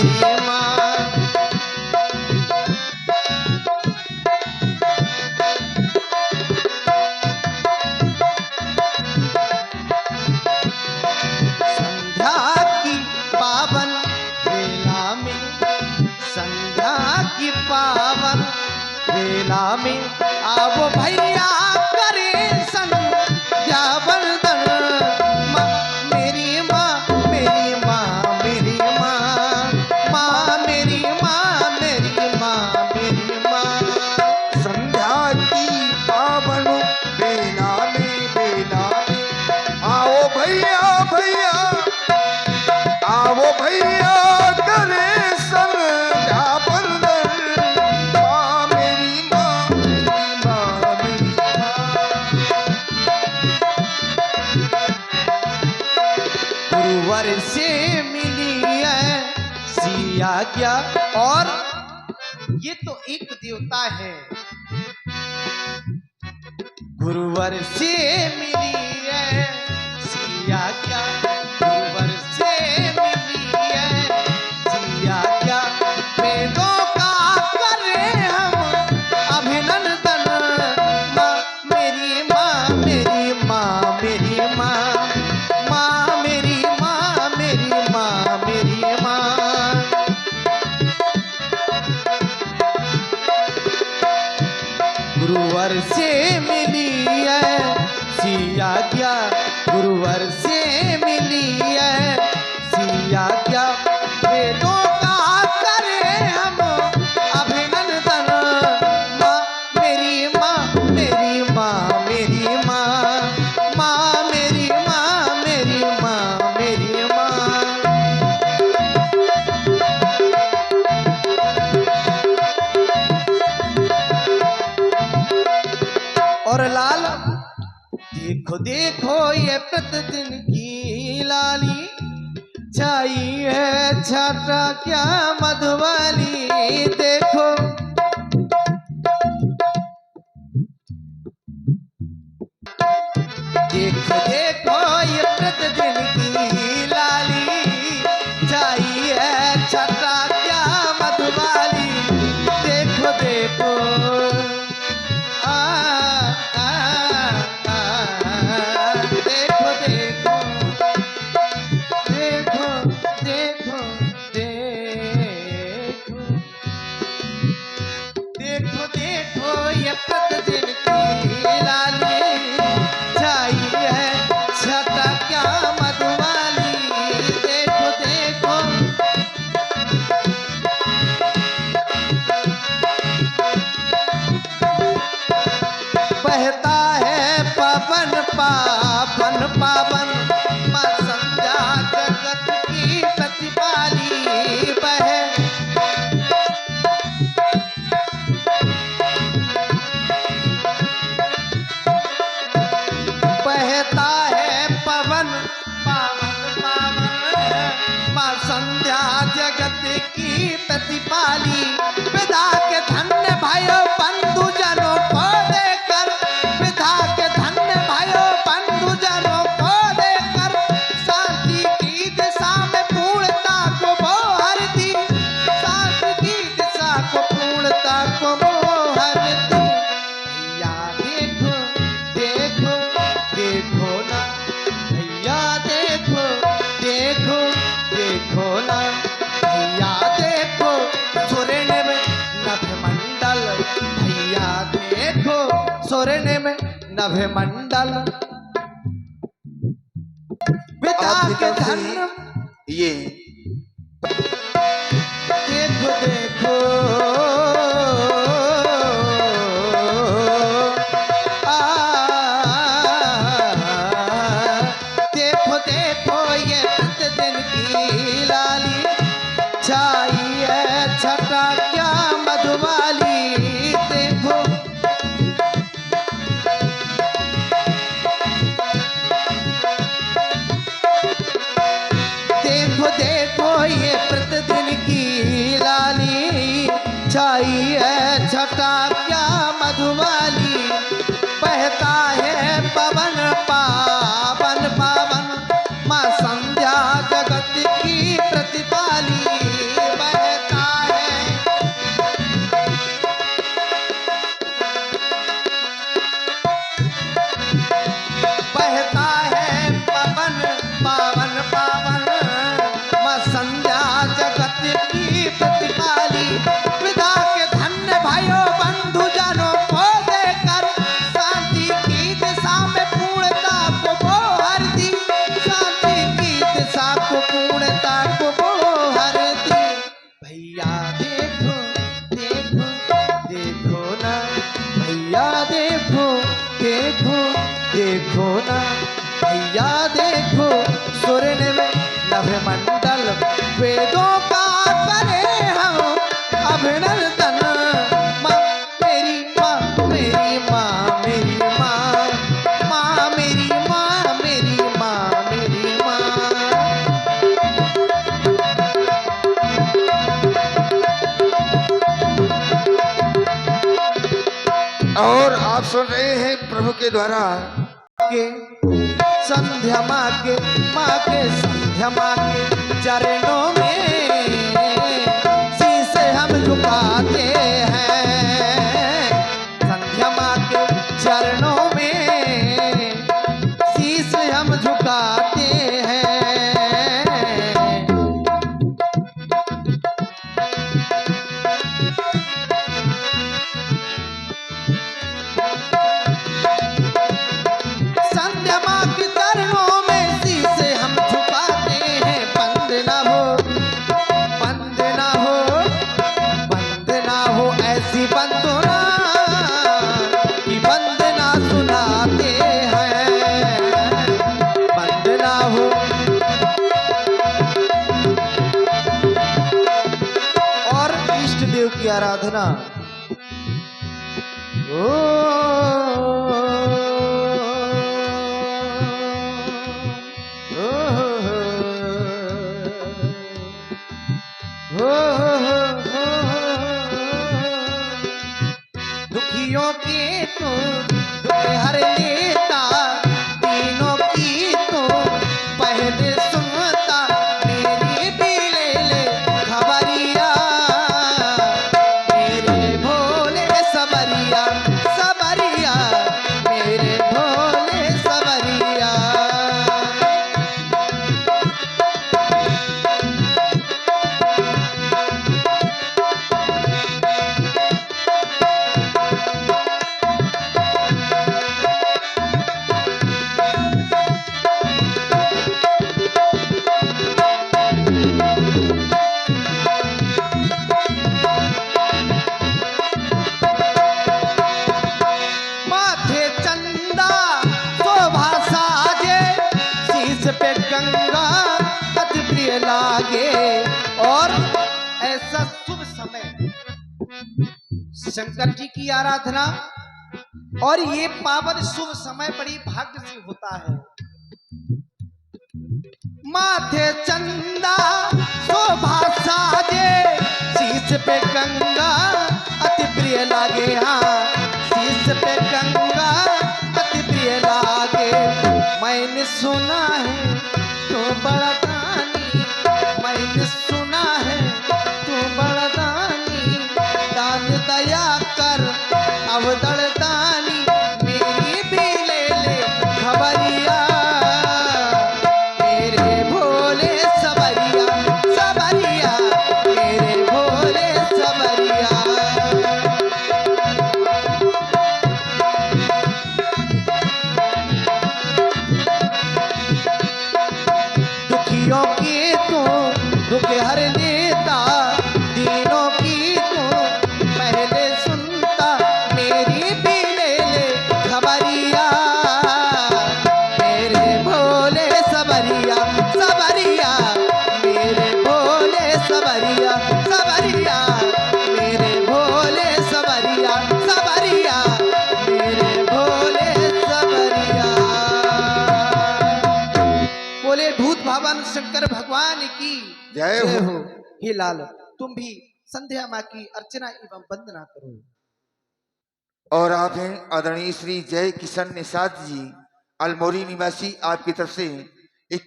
मेरी माँ। संध्या की पावन बेला में, संध्या की पावन बेला में आओ भैया करे संध्या वंदन। माँ मेरी माँ, मेरी माँ, मेरी माँ, माँ मेरी माँ, मेरी माँ, मेरी माँ। संध्या की पावन बेला में आओ भैया भैया, आओ भैया करे संध्या वंदन। माँ मेरी माँ, मेरी माँ, मेरी माँ। गुरुवर से मिली है सिया क्या, और ये तो एक देवता है। गुरुवर से मिली है सिया क्या, गुरुवर से मिली है सिया क्या। वेदों का करें हम अभिनंदन। माँ मेरी माँ, मेरी माँ, मेरी माँ, माँ मेरी माँ, मेरी माँ, मेरी माँ। गुरुवर से मिली है सिया क्या, गुरुवर से मिली है सिया क्या। वेदों का करें हम अभिनंदन। माँ मेरी माँ, मेरी माँ, मेरी माँ, माँ मेरी माँ, मेरी माँ, मेरी माँ। और लाल देखो देखो ये प्रतिदिन की लाली, छाई है छाटा क्या मधुबाली। देखो देखो देखो ये प्रतिदिन की लाली, छाई है छाटा क्या मधुबाली। देखो देखो देखो देखो देखो देखो देखो देखो देखो ये प्रतिदिन की लाली, छाई है छटा क्या मधुबाली। देखो देखो बहता है पवन पावन पावन, माँ संध्या जगत की प्रतिपाली। बहता है पवन पावन पावन, माँ संध्या जगत की प्रतिपाली। विधा के धन्य भयो बंधु जनों को देकर, विधा के धन्य भयो बंधु जनों को देकर, शांति की दिशा में पूर्णता को वो हरती, शांति की दिशा को पूर्णता को वो हरती। भैया देखो देखो देखो ना, भैया देखो देखो देखो ना, भैया देखो स्वर्ण में नभ मंडल, भैया देखो स्वर्ण में नभ मंडल। पिता के धन ये देखो देखो देखो देखो ये प्रतिदिन की लाली, छाई है छटा क्या मधुबाली। देखो देखो देखो ना भैया देखो सुरन में नभ मंडल वेदों का करे हम अभिनंदन। माँ मेरी माँ मेरी माँ मेरी माँ माँ मेरी माँ मेरी माँ मेरी माँ। और आप सुन रहे हैं प्रभु के द्वारा के संध्या माँ के संध्या माँ के चरणों में शीश हम झुकाते हैं। संध्या माँ के चरणों में शीश हम झुकाते हैं। संध्या माँ के चरणों में शीश हम झुकाते हैं। वंदना हो ऐसी वंदना की वंदना सुनाते हैं। वंदना हो और इष्ट देव की आराधना। ओ दुखियों के तू दुख हर लेता, दीनों की तू पहले सुनता। मेरी भी ले ले खबरिया मेरे भोले सबरिया सबरिया मेरे भोले सबरिया। माथे चंदा शोभा साजे, शीश पे गंगा अति प्रिय लागे। और ऐसा शुभ समय शंकर जी की आराधना और ये पावन शुभ समय बड़ी भाग्य से होता है। माथे चंदा शोभा साजे, शीश पे गंगा अति प्रिय लागे। हाँ शीश पे गंगा अति प्रिय लागे। मैंने सुना है तू बड़ा दानी, मैंने सुना है तू बड़ा दानी। दान दया कर अवदड़ दानी, मेरी भी ले ले खबरिया मेरे भोले सबरिया सबरिया मेरे भोले सबरिया। दुखियों की तू दुख हर लेता, दीनों की तू पहले सुनता। मेरी भी ले ले खबरिया मेरे भोले सबरिया सबरिया मेरे भोले सबरिया सबरिया मेरे भोले सबरिया सबरिया मेरे भोले सबरिया। बोले भूत भवन शंकर भगवान की जय हो। हे लाल तुम भी संध्या माँ की अर्चना एवं वंदना करो। और आप हैं आदरणीय श्री जय किशन निषाद जी, अलमोरी निवासी, आपकी तरफ से